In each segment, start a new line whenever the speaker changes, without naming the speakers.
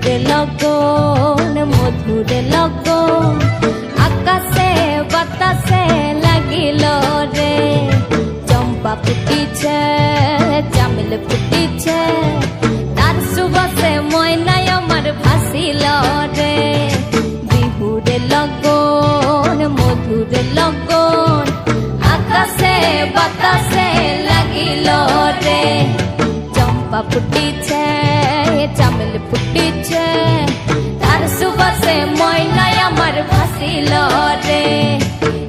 বিহুরে লগন মধুরে লগন আকাশে বাতাসে লাগিল রে চম্পা ফুটিছে চামেল ফুটিছে তার সুবাসে ময়নায় আমার ভাসিল রে বিহুরে লগন মধুরে লগন আকাশে বাতাসে লাগিল রে চম্পা ফুটিছে চামেল ফুটিছে তার সুবাসে ময়নায় আমার ভাসিল রে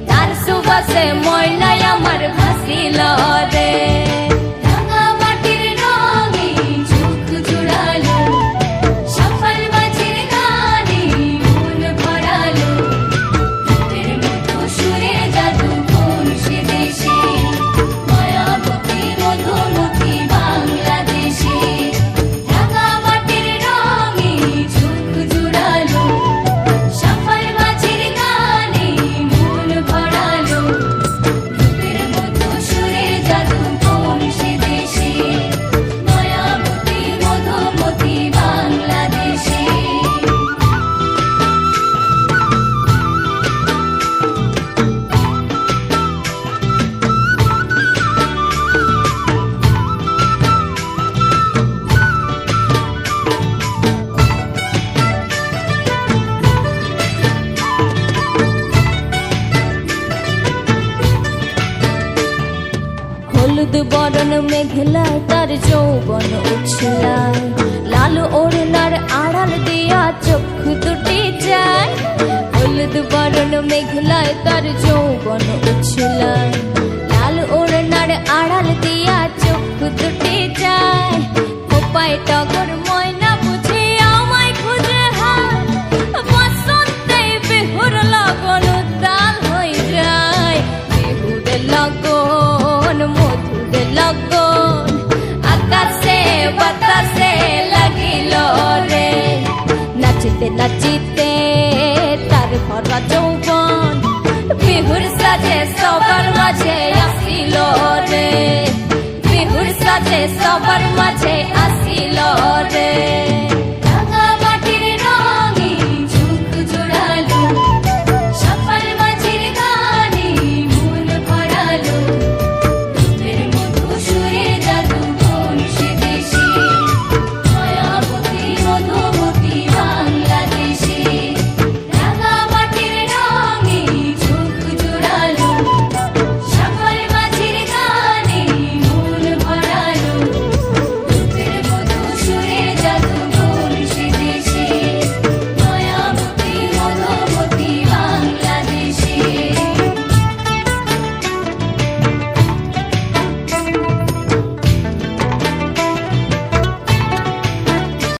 তার সুবাসে ময়নায় আমার ভাসিল রে হলুদ বরণ মেঘলায় তার যৌবন উছলায় লাল ওড়নার আড়াল দিয়া চক্ষু দুটি যায় হলুদ বরণ মেঘলায় তার যৌবন উছলায় লাল ওড়নার আড়াল দিয়া চক্ষু দুটি যায় কোপায় টগর ময়না বুঝে আমায় খুঁজে হায় বসন্তে বিহুর লগন উদ্দাল হয়ে যায় বিহুর লগন মধুরে লগন আকাশে বাতাসে লাগিল রে নাচিতে নাচিতে তার ভরা যৌবন বিহুর সাজে সবার মাঝে আসিল রে বিহুর সাজে সবার মাঝে